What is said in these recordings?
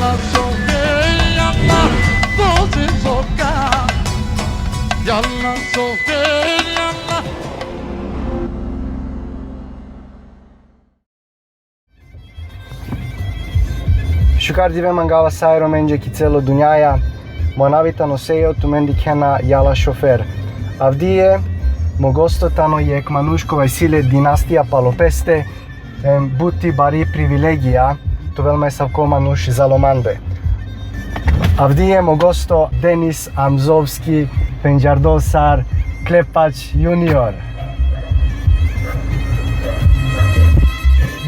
Yalla Sofya, yalla dozi zoka. Yalla Sofya, yalla. Shukar dive mangala sairo menje ki celo dunjaja, monavita nosejo tu mendikena jala šofer. Avdije, mogosto tano je kmanuškova sile dinastija Palopeste, buti bari privilegija, tu velme savko manuš zalomande. Avdije, mogosto Denis Amzovski, Penjardosar, Klepač junior.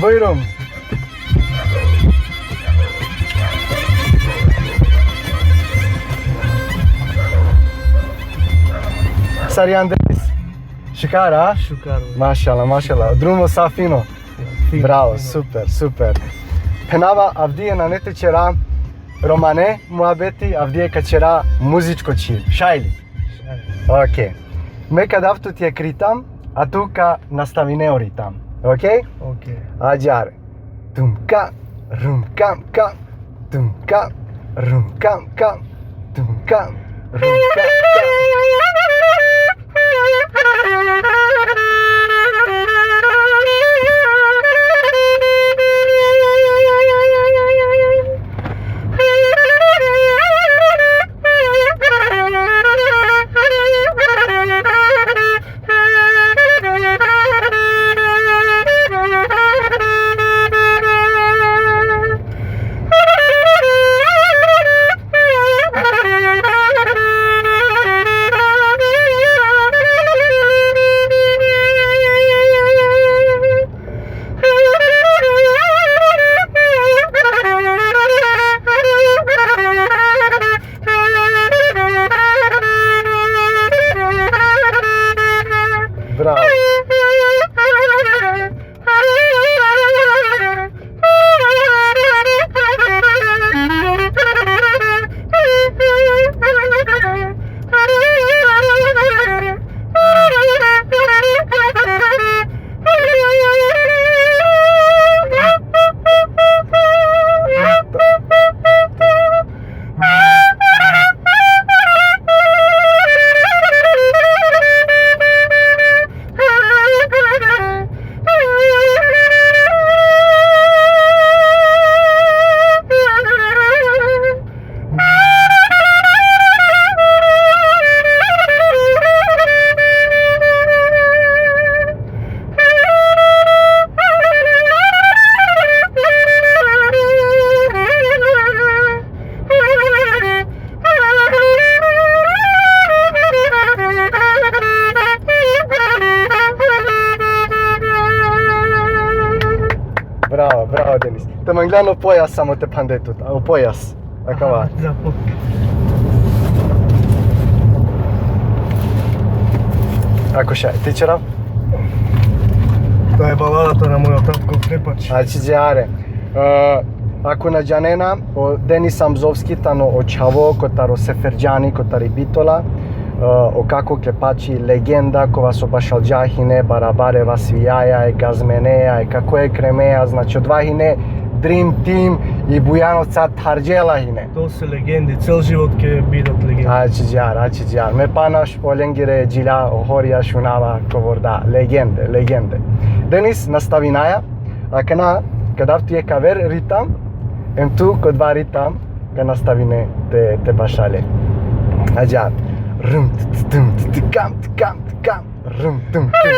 Buyurun. Sarian Denis. Shukar, a? Shukar. Mashallah, mashallah. Drumo safino. Bravo, super, super. Penava avdije na nete čera romane muabeti, avdije kačera muzičko čil. Šajli. Ok. Me kad avtu ti je kritam, a tu ka nastavine oritam. Ok? Ok. Ađar. Tum ka, rum kam kam, tum ka, rum kam kam, tum ka, rum kam kam. Bravo. Bravo, bravo Denis. Te mă înglean o poias samo te pandetut, o poias. Acaba. Zapok. Ako še, ti čerav? To je baladata na mojo tapko Klepač. Znači džare. Ako na džanena, o Denis Amzovski tano o čavo, kotaro Seferđani, kotari Bitola, o kako Klepači legenda kova so bašal džahine, barabare vasvijaja, gazmeneja, kako je kremeja, znači odvahine Dream Team i Bujanovca Tarđelahine. To su legendi, cel život ke bidat legendi. Ači džar. Me panaš o lengire džilja, o horija šunava, kovorda, legende, legende. Denis nastavinaja, a kana, kadav ti je kaver ritam, em tu kod dva ritam, ka nastavine te bašale. Ađar. Rum tum tikam tikam tikam rum tum tum.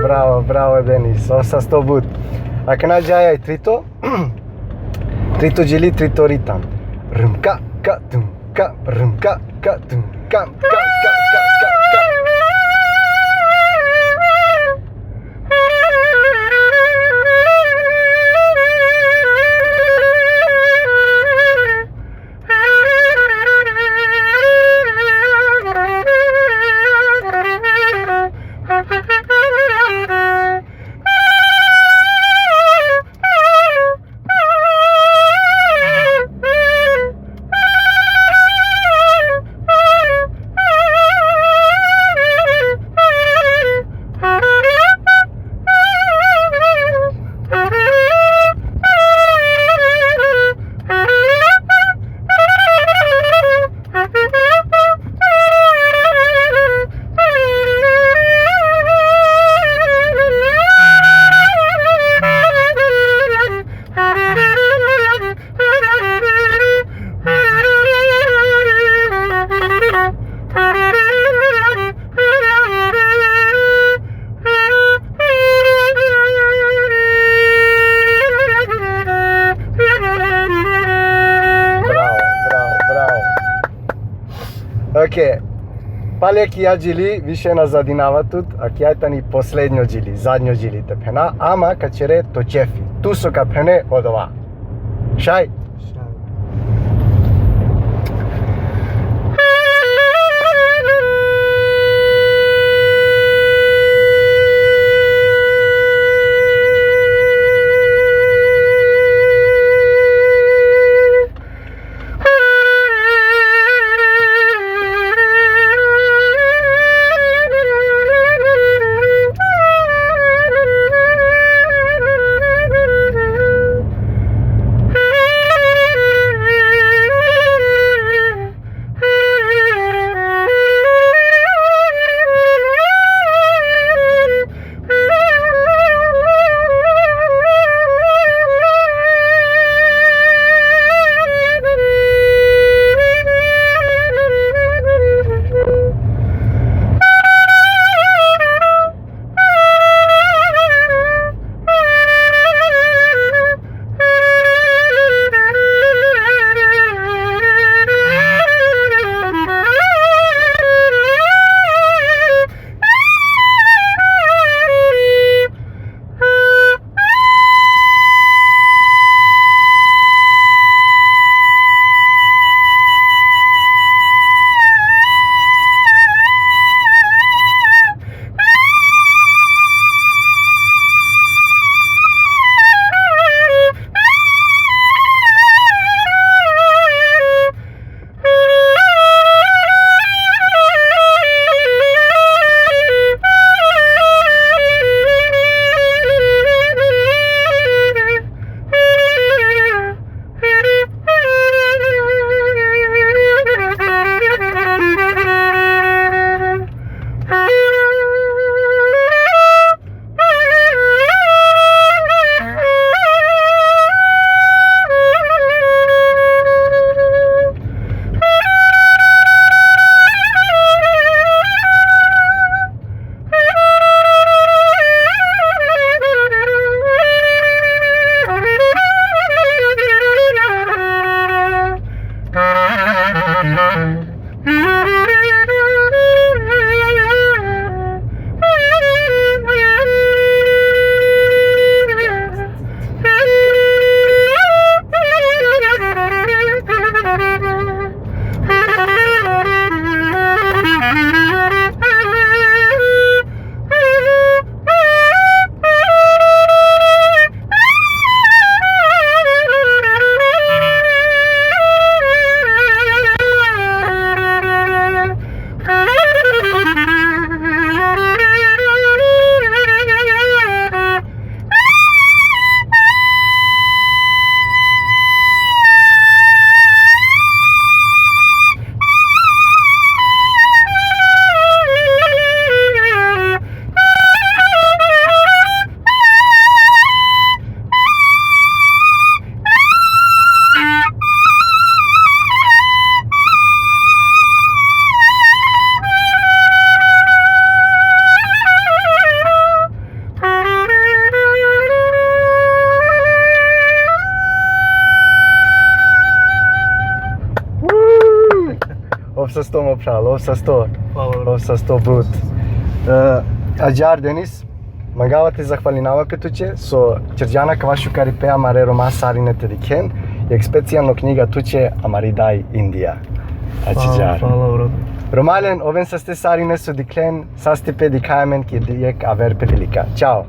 bravo, bravo Denis, osa sto but. A kana jaya ai trito? Trito gili trito ritam. Râmca, ca, tum, ca, râmca, ca, tum, ca, ca, ca, ca, ca, ca. Ok, pale kia džili više nas zadinava tut, a kia tani poslednjo džili, zadnjo džili te pena, ama kacere to čefi, tu su ka pene od ova. Šaj? 100% mă pral, 800. Hvala, brate. 800 brut. Ađar, Denis, magava te zahvalinava petuće, so Čerđana kavašu karipea mare roma sarine tediken, jak specijalno knjiga tuće Amaridaj Indija. Ađar. Hvala, brate. Romalen, oven sa ste sarine su diklen, sa ste pedikamen ki dijek aver pedilika. Ćao.